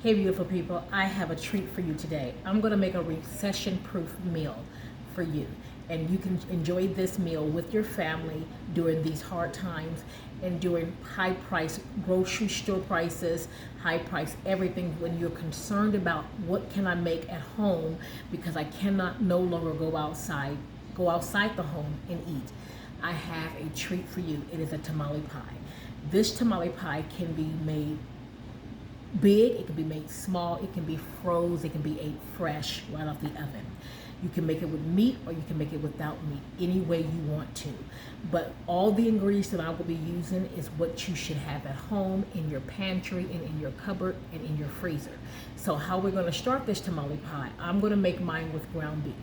Hey beautiful people, I have a treat for you today. I'm going to make a recession-proof meal for you. And you can enjoy this meal with your family during these hard times and during high price grocery store prices, high price everything, when you're concerned about what can I make at home because I cannot no longer go outside the home and eat. I have a treat for you. It is a tamale pie. This tamale pie can be made big, it can be made small, it can be frozen, it can be ate fresh right off the oven. You can make it with meat or you can make it without meat, any way you want to. But all the ingredients that I will be using is what you should have at home, in your pantry, and in your cupboard, and in your freezer. So how we're going to start this tamale pie, I'm going to make mine with ground beef.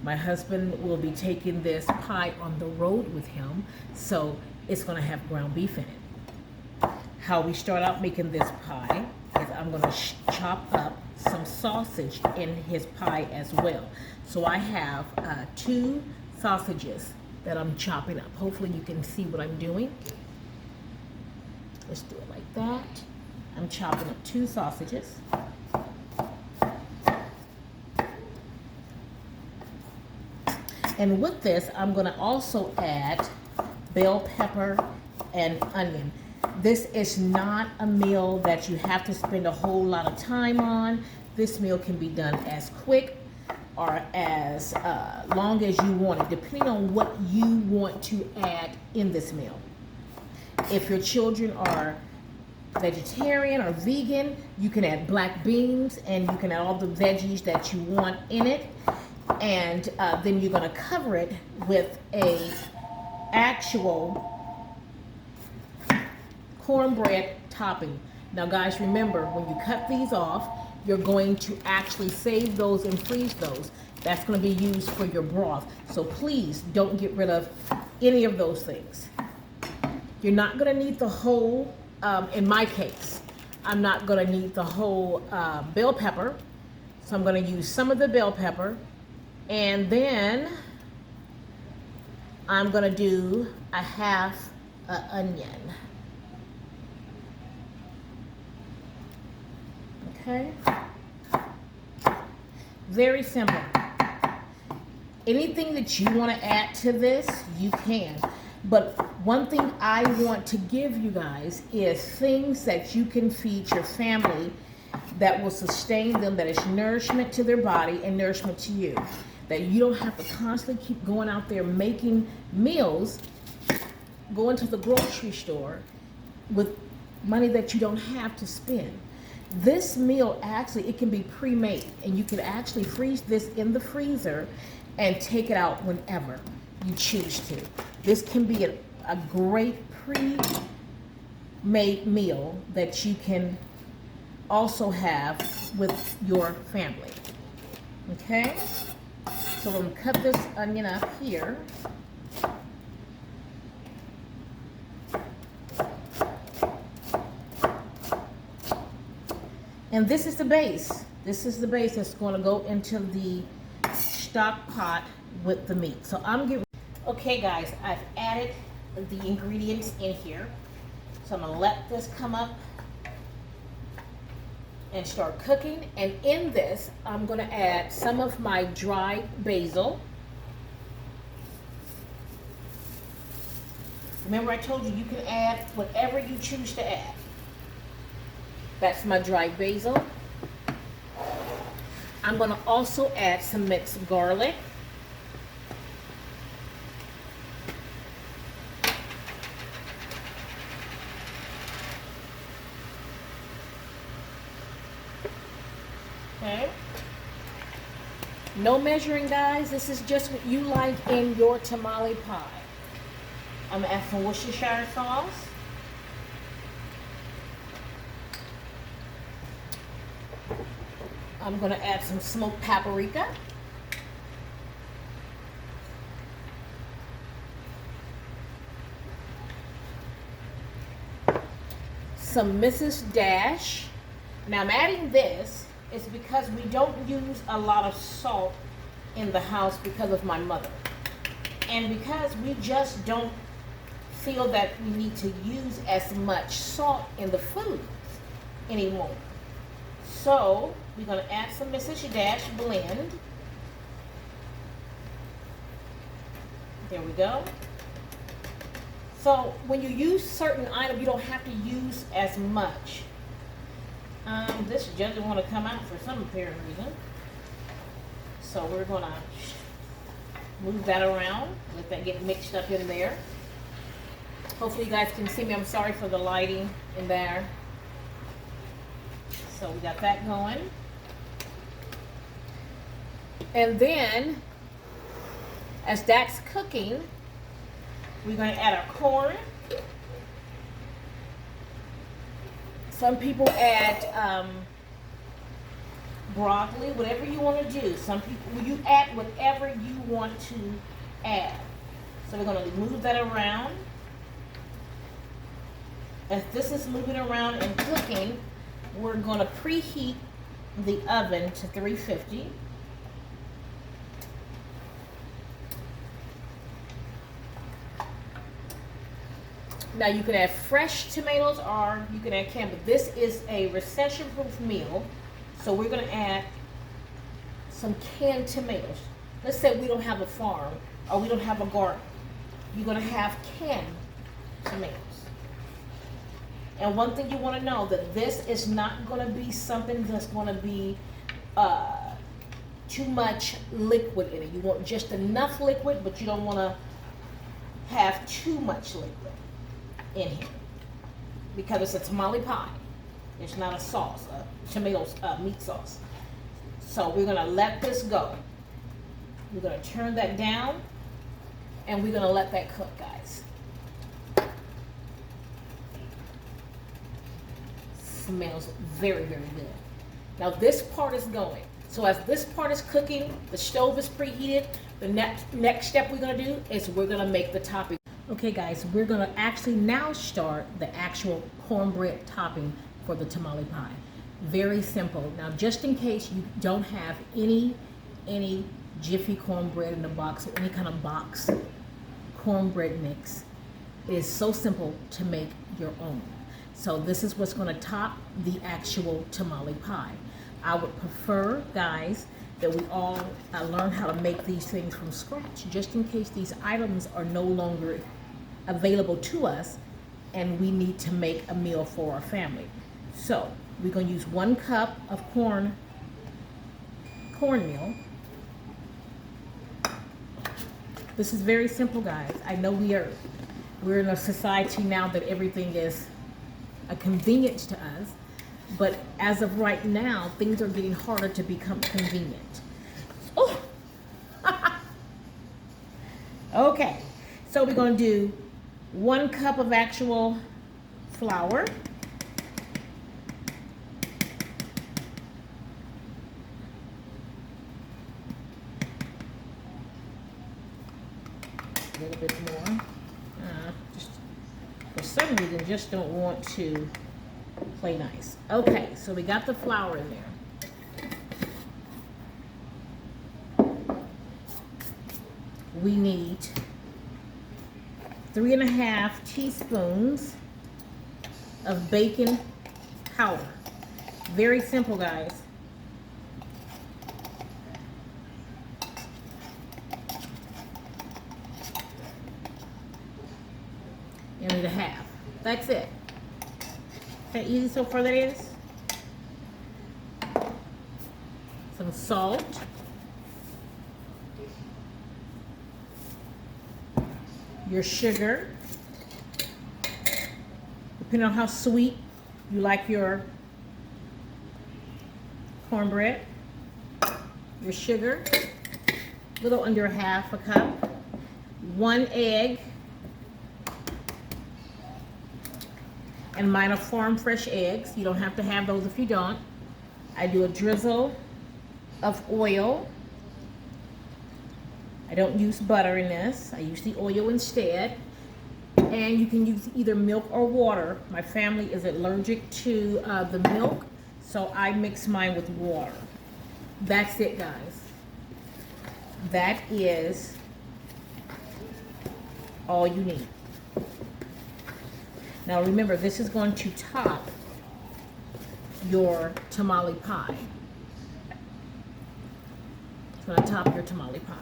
My husband will be taking this pie on the road with him, so it's going to have ground beef in it. How we start out making this pie is I'm going to chop up some sausage in his pie as well. So I have 2 sausages that I'm chopping up. Hopefully you can see what I'm doing. Let's do it like that. I'm chopping up 2 sausages. And with this, I'm going to also add bell pepper and onion. This is not a meal that you have to spend a whole lot of time on. This meal can be done as quick or as long as you want it, depending on what you want to add in this meal. If your children are vegetarian or vegan, you can add black beans and you can add all the veggies that you want in it. And then you're going to cover it with a actual cornbread topping. Now guys, remember, when you cut these off, you're going to actually save those and freeze those. That's going to be used for your broth. So please don't get rid of any of those things. You're not going to need the whole, in my case, I'm not going to need the whole bell pepper. So I'm going to use some of the bell pepper. And then I'm going to do a half an onion. Okay, very simple. Anything that you want to add to this, you can. But one thing I want to give you guys is things that you can feed your family that will sustain them, that is nourishment to their body and nourishment to you. That you don't have to constantly keep going out there making meals, going to the grocery store with money that you don't have to spend. This meal actually, it can be pre-made and you can actually freeze this in the freezer and take it out whenever you choose to. This can be a great pre-made meal that you can also have with your family. Okay, so I'm gonna cut this onion up here. And this is the base. This is the base that's going to go into the stock pot with the meat. So I'm getting, okay guys, I've added the ingredients in here. So I'm going to let this come up and start cooking. And in this, I'm going to add some of my dried basil. Remember I told you, you can add whatever you choose to add. That's my dried basil. I'm going to also add some mixed garlic. Okay. No measuring, guys. This is just what you like in your tamale pie. I'm going to add some Worcestershire sauce. I'm going to add some smoked paprika. Some Mrs. Dash. Now I'm adding this is because we don't use a lot of salt in the house because of my mother. And because we just don't feel that we need to use as much salt in the food anymore. So we're going to add some Mrs. Dash blend. There we go. So when you use certain items, you don't have to use as much. This just doesn't want to come out for some apparent reason. So we're going to move that around, let that get mixed up in there. Hopefully you guys can see me. I'm sorry for the lighting in there. So we got that going. And then, as that's cooking, we're going to add our corn. Some people add broccoli, whatever you want to do. Some people, you add whatever you want to add. So we're going to move that around. As this is moving around and cooking, we're going to preheat the oven to 350. Now you can add fresh tomatoes or you can add canned, but this is a recession-proof meal. So we're going to add some canned tomatoes. Let's say we don't have a farm or we don't have a garden. You're going to have canned tomatoes. And one thing you want to know, that this is not going to be something that's going to be too much liquid in it. You want just enough liquid, but you don't want to have too much liquid in here, because it's a tamale pie. It's not a sauce, a tomato meat sauce. So we're going to let this go. We're going to turn that down, and we're going to let that cook, guys. Smells very, very good. Now this part is going. So as this part is cooking, the stove is preheated. The next step we're going to do is we're going to make the topping. Okay guys, we're going to actually now start the actual cornbread topping for the tamale pie. Very simple. Now just in case you don't have any Jiffy cornbread in the box or any kind of box cornbread mix, it is so simple to make your own. So this is what's going to top the actual tamale pie. I would prefer, guys, that we all learn how to make these things from scratch, just in case these items are no longer available to us and we need to make a meal for our family. So we're going to use 1 cup of cornmeal. This is very simple, guys. I know we're in a society now that everything is a convenience to us, but as of right now, things are getting harder to become convenient. Oh, okay. So we're going to do 1 cup of actual flour. A little bit more. Just for some reason, just don't want to play nice. Okay, so we got the flour in there. We need 3.5 teaspoons of baking powder. Very simple, guys. You need 1/2. That's it. How easy so far that is. Some salt. Your sugar. Depending on how sweet you like your cornbread. Your sugar. A little under 1/2 cup. 1 egg. And mine are farm fresh eggs. You don't have to have those if you don't. I do a drizzle of oil. I don't use butter in this. I use the oil instead. And you can use either milk or water. My family is allergic to the milk, so I mix mine with water. That's it, guys. That is all you need. Now remember, this is going to top your tamale pie. It's going to top your tamale pie.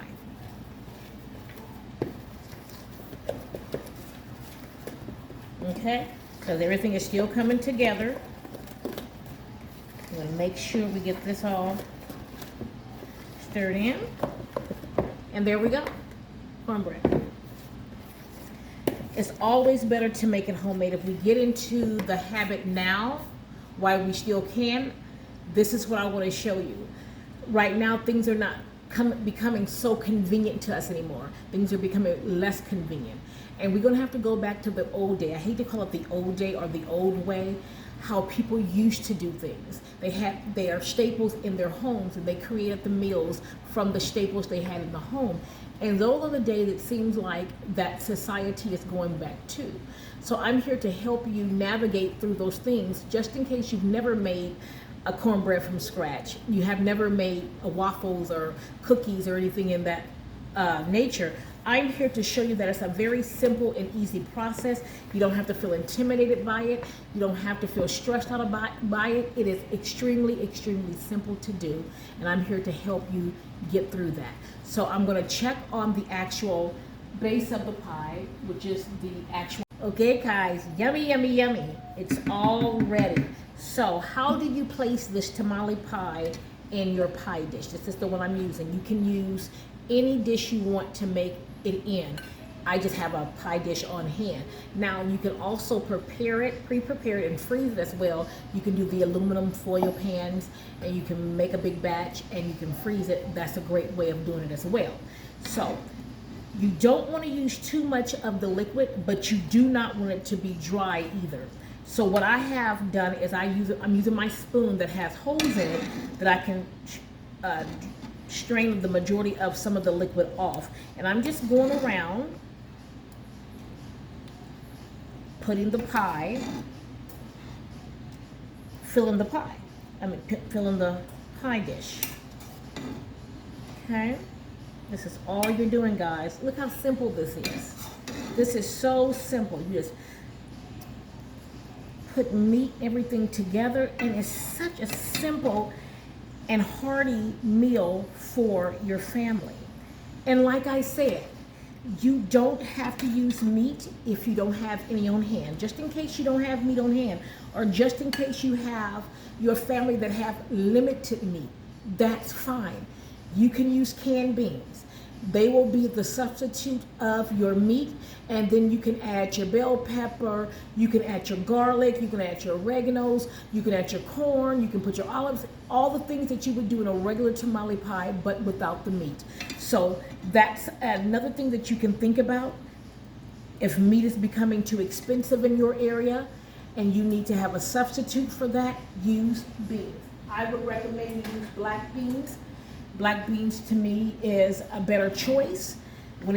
Okay, because everything is still coming together. I'm going to make sure we get this all stirred in. And there we go, cornbread. It's always better to make it homemade. If we get into the habit now, while we still can, this is what I want to show you. Right now, things are not becoming so convenient to us anymore. Things are becoming less convenient. And we're going to have to go back to the old day. I hate to call it the old day or the old way, how people used to do things. They had their staples in their homes, and they created the meals from the staples they had in the home. And those are the days it seems like that society is going back to. So I'm here to help you navigate through those things, just in case you've never made a cornbread from scratch. You have never made waffles or cookies or anything in that nature. I'm here to show you that it's a very simple and easy process. You don't have to feel intimidated by it. You don't have to feel stressed out by it. It is extremely, extremely simple to do. And I'm here to help you get through that. So I'm going to check on the actual base of the pie, which is the actual. Okay, guys, yummy, yummy, yummy. It's all ready. So how do you place this tamale pie in your pie dish? This is the one I'm using. You can use any dish you want to make it in. I just have a pie dish on hand. Now you can also prepare it, pre-prepare it, and freeze it as well. You can do the aluminum foil pans, and you can make a big batch and you can freeze it. That's a great way of doing it as well. So you don't want to use too much of the liquid, but you do not want it to be dry either. So what I have done is I'm using my spoon that has holes in it that I can strain the majority of some of the liquid off. And I'm just going around putting the pie, filling the pie. Filling the pie dish. Okay? This is all you're doing, guys. Look how simple this is. This is so simple. You just put meat, everything together, and it's such a simple and hearty meal for your family. And like I said, you don't have to use meat if you don't have any on hand. Just in case you don't have meat on hand, or just in case you have your family that have limited meat, that's fine. You can use canned beans. They will be the substitute of your meat, and then you can add your bell pepper, you can add your garlic, you can add your oreganos, you can add your corn, you can put your olives, all the things that you would do in a regular tamale pie, but without the meat. So that's another thing that you can think about. If meat is becoming too expensive in your area and you need to have a substitute for that, use beans. I would recommend you use black beans. Black beans to me is a better choice when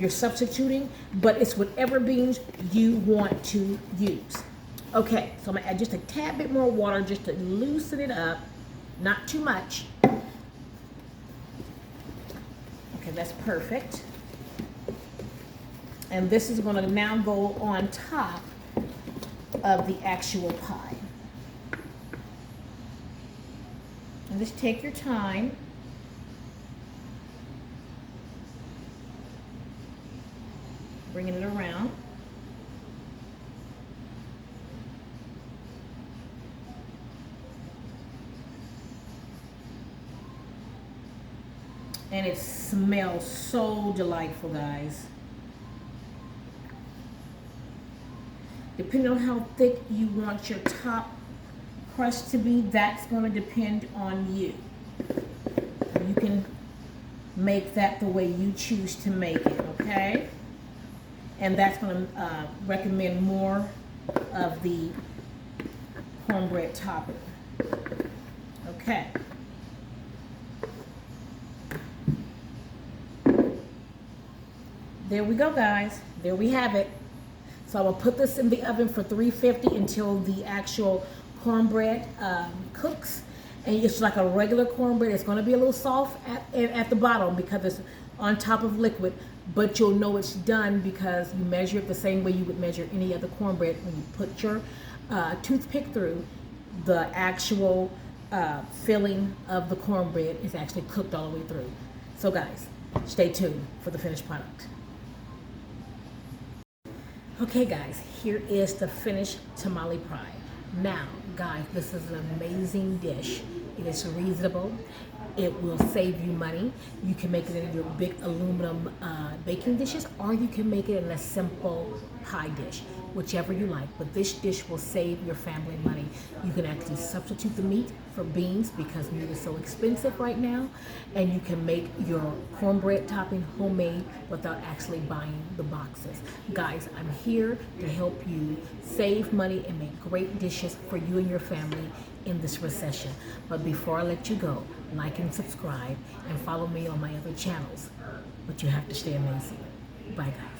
you're substituting, but it's whatever beans you want to use. Okay, so I'm gonna add just a tad bit more water just to loosen it up, not too much. Okay, that's perfect. And this is gonna now go on top of the actual pie. And just take your time. Bringing it around. And it smells so delightful, guys. Depending on how thick you want your top crust to be, that's going to depend on you. You can make that the way you choose to make it, okay? And that's going to recommend more of the cornbread topping. Okay. There we go, guys. There we have it. So I'm going to put this in the oven for 350 until the actual cornbread cooks. And it's like a regular cornbread. It's going to be a little soft at the bottom because it's on top of liquid. But you'll know it's done because you measure it the same way you would measure any other cornbread. When you put your toothpick through, the actual filling of the cornbread is actually cooked all the way through. So guys, stay tuned for the finished product. Okay guys, here is the finished tamale pie. Now guys, this is an amazing dish. It is reasonable. It will save you money. You can make it in your big aluminum baking dishes, or you can make it in a simple pie dish, whichever you like. But this dish will save your family money. You can actually substitute the meat for beans because meat is so expensive right now, and you can make your cornbread topping homemade without actually buying the boxes. Guys, I'm here to help you save money and make great dishes for you and your family in this recession. But before I let you go, like and subscribe and follow me on my other channels. But you have to stay amazing. Bye guys.